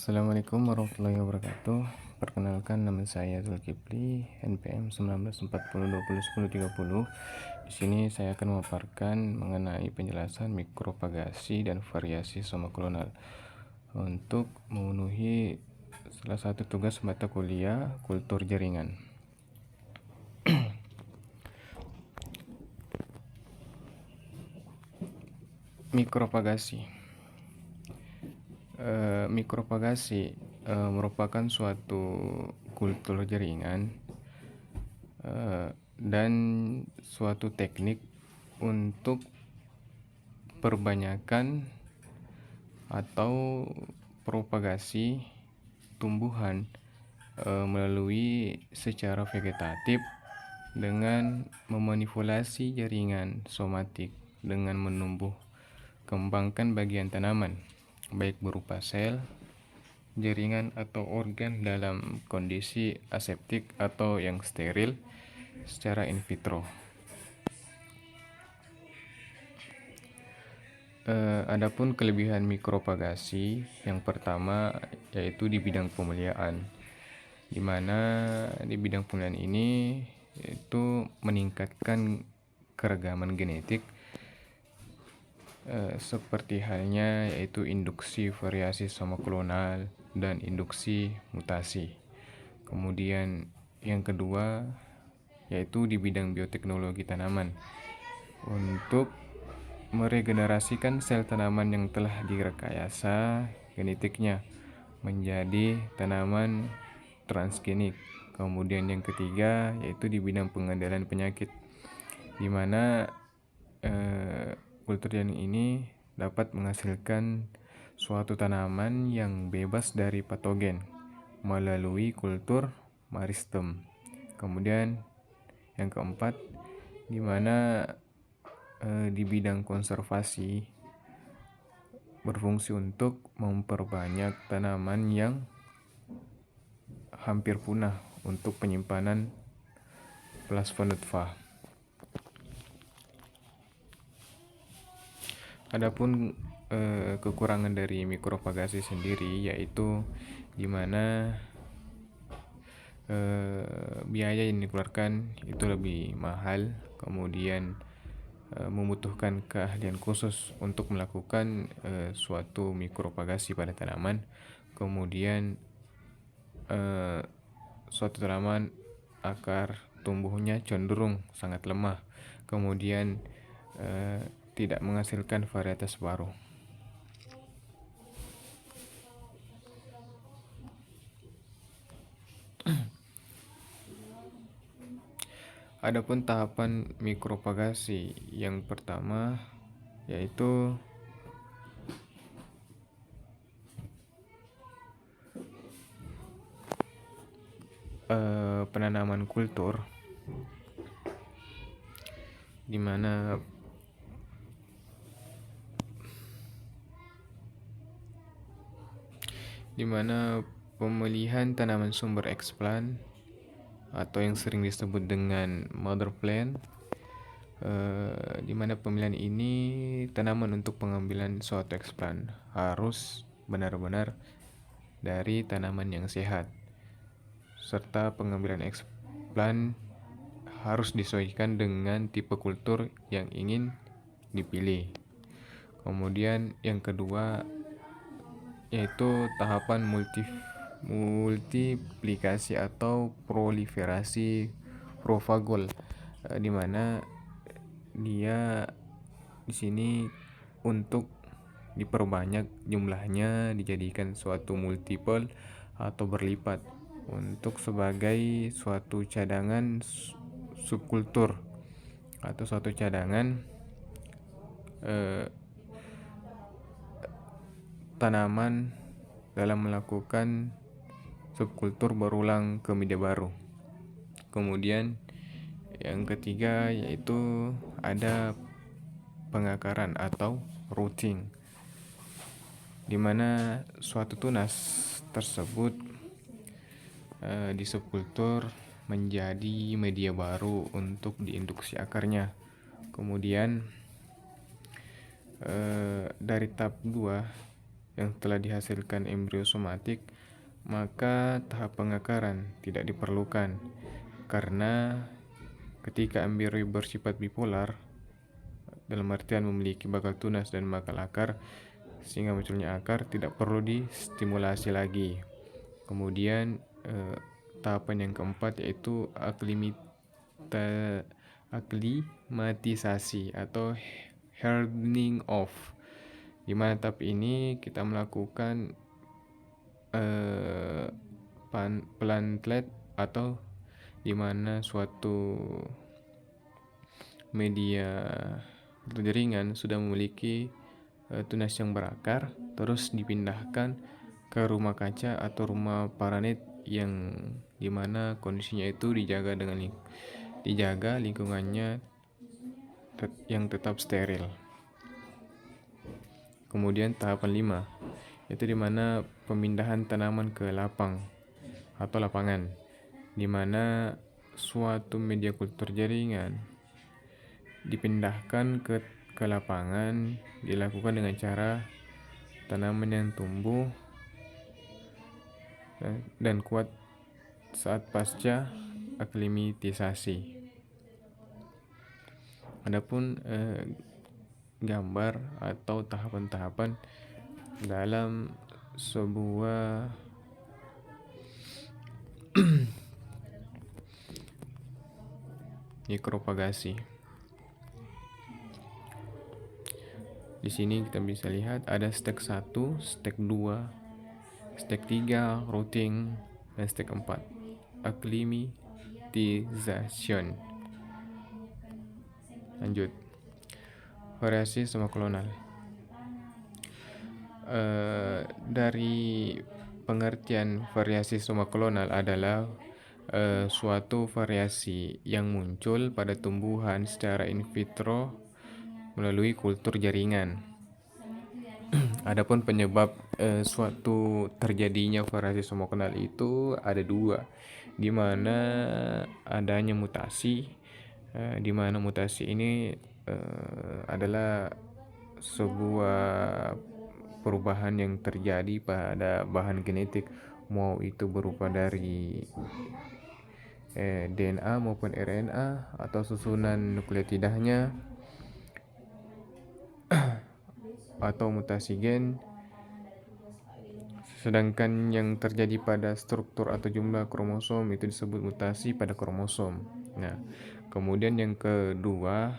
Assalamualaikum warahmatullahi wabarakatuh. Perkenalkan, nama saya Zulkifli, NPM 1940201030. Di sini saya akan memaparkan mengenai penjelasan mikropagasi dan variasi soma klonal untuk memenuhi salah satu tugas mata kuliah kultur jaringan. Mikropagasi. Mikropagasi merupakan suatu kultur jaringan dan suatu teknik untuk perbanyakan atau propagasi tumbuhan melalui secara vegetatif dengan memanipulasi jaringan somatik dengan menumbuh kembangkan bagian tanaman, baik berupa sel, jaringan atau organ dalam kondisi aseptik atau yang steril secara in vitro. Adapun kelebihan mikropagasi, yang pertama yaitu di bidang pemeliharaan, di mana di bidang pemeliharaan ini yaitu meningkatkan keragaman genetik seperti halnya yaitu induksi variasi soma klonal dan induksi mutasi. Kemudian yang kedua yaitu di bidang bioteknologi tanaman, untuk meregenerasikan sel tanaman yang telah direkayasa genetiknya menjadi tanaman transgenik. Kemudian yang ketiga yaitu di bidang pengendalian penyakit, di mana kultur jaringan ini dapat menghasilkan suatu tanaman yang bebas dari patogen melalui kultur meristem. Kemudian yang keempat, di mana di bidang konservasi berfungsi untuk memperbanyak tanaman yang hampir punah untuk penyimpanan plasma. Adapun kekurangan dari mikropagasi sendiri yaitu di mana biaya yang dikeluarkan itu lebih mahal, kemudian membutuhkan keahlian khusus untuk melakukan suatu mikropagasi pada tanaman. Kemudian suatu tanaman akar tumbuhnya cenderung sangat lemah, kemudian tidak menghasilkan varietas baru. Adapun tahapan mikropagasi, yang pertama yaitu penanaman kultur, di mana pemilihan tanaman sumber eksplan atau yang sering disebut dengan mother plant, di mana pemilihan ini tanaman untuk pengambilan suatu eksplan harus benar-benar dari tanaman yang sehat, serta pengambilan eksplan harus disesuaikan dengan tipe kultur yang ingin dipilih. Kemudian yang kedua yaitu tahapan multiplikasi atau proliferasi propagol, di mana dia di sini untuk diperbanyak jumlahnya, dijadikan suatu multiple atau berlipat untuk sebagai suatu cadangan subkultur atau suatu cadangan tanaman dalam melakukan subkultur berulang ke media baru. Kemudian yang ketiga yaitu ada pengakaran atau rooting, di mana suatu tunas tersebut di subkultur menjadi media baru untuk diinduksi akarnya. Kemudian dari tahap 2 yang telah dihasilkan embrio somatik, maka tahap pengakaran tidak diperlukan, karena ketika embrio bersifat bipolar, dalam artian memiliki bakal tunas dan bakal akar, sehingga munculnya akar, tidak perlu distimulasi lagi. Kemudian tahapan yang keempat yaitu aklimatisasi atau hardening off, di mana tahap ini kita melakukan platelet, atau di mana suatu media atau jaringan sudah memiliki tunas yang berakar, terus dipindahkan ke rumah kaca atau rumah paranet yang dimana kondisinya itu dijaga lingkungannya yang tetap steril. Kemudian tahapan 5 yaitu dimana pemindahan tanaman ke lapang atau lapangan, dimana suatu media kultur jaringan dipindahkan ke lapangan, dilakukan dengan cara tanaman yang tumbuh dan kuat saat pasca aklimatisasi. Adapun gambar atau tahapan-tahapan dalam sebuah mikropagasi. Di sini kita bisa lihat ada step 1, step 2, step 3, routing, dan step 4, acclimatization. Lanjut. Variasi somaklonal. Dari pengertian variasi somaklonal adalah suatu variasi yang muncul pada tumbuhan secara in vitro melalui kultur jaringan. Adapun penyebab suatu terjadinya variasi somaklonal itu ada 2, di mana adanya mutasi, di mana mutasi ini adalah sebuah perubahan yang terjadi pada bahan genetik, mau itu berupa dari DNA maupun RNA atau susunan nukleotidanya, atau mutasi gen. Sedangkan yang terjadi pada struktur atau jumlah kromosom itu disebut mutasi pada kromosom. Nah, kemudian yang kedua,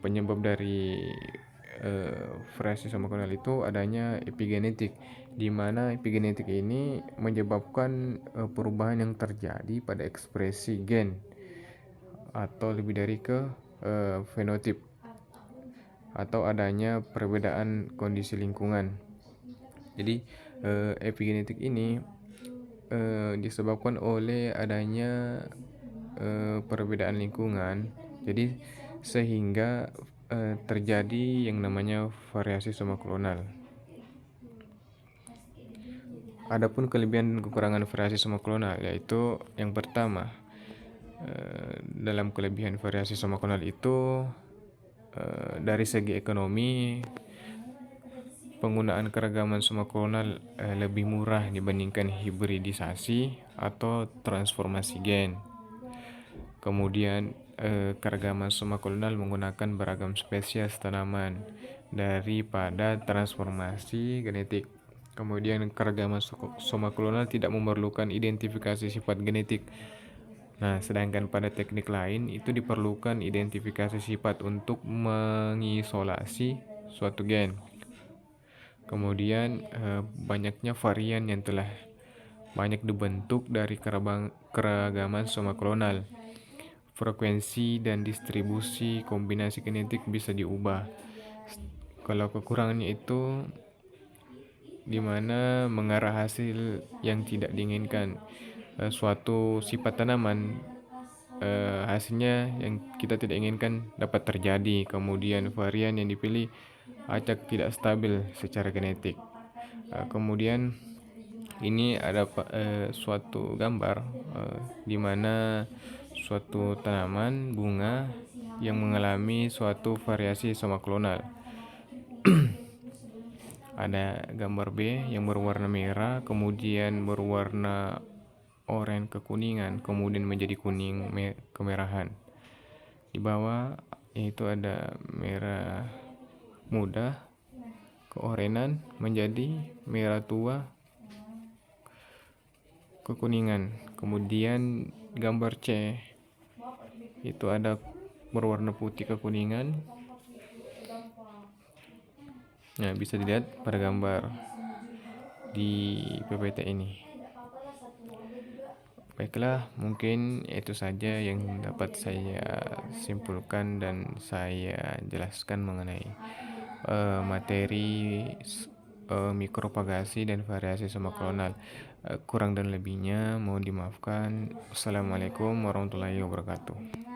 penyebab dari variasi somaklonal itu adanya epigenetik, di mana epigenetik ini menyebabkan perubahan yang terjadi pada ekspresi gen atau lebih dari ke fenotip, atau adanya perbedaan kondisi lingkungan. Jadi epigenetik ini disebabkan oleh adanya perbedaan lingkungan, jadi sehingga terjadi yang namanya variasi somaklonal. Adapun kelebihan dan kekurangan variasi somaklonal yaitu yang pertama, dalam kelebihan variasi somaklonal itu dari segi ekonomi, penggunaan keragaman somaklonal lebih murah dibandingkan hibridisasi atau transformasi gen. Kemudian keragaman somaklonal menggunakan beragam spesies tanaman daripada transformasi genetik. Kemudian keragaman somaklonal tidak memerlukan identifikasi sifat genetik. Nah, sedangkan pada teknik lain itu diperlukan identifikasi sifat untuk mengisolasi suatu gen. Kemudian banyaknya varian yang telah banyak dibentuk dari keragaman somaklonal. Frekuensi dan distribusi kombinasi genetik bisa diubah. Kalau kekurangannya itu dimana mengarah hasil yang tidak diinginkan. Suatu sifat tanaman hasilnya yang kita tidak inginkan dapat terjadi. Kemudian varian yang dipilih acak tidak stabil secara genetik. Kemudian ini ada suatu gambar di mana suatu tanaman bunga yang mengalami suatu variasi somaklonal. Ada gambar B yang berwarna merah, kemudian berwarna oranye kekuningan, kemudian menjadi kuning kemerahan. Di bawah yaitu ada merah muda, keorenan menjadi merah tua, kekuningan. Kemudian gambar C itu ada berwarna putih kekuningan. Nah, bisa dilihat pada gambar di PPT ini. Baiklah, mungkin itu saja yang dapat saya simpulkan dan saya jelaskan mengenai materi mikropagasi dan variasi soma klonal. Kurang dan lebihnya mohon dimaafkan. Wassalamualaikum warahmatullahi wabarakatuh.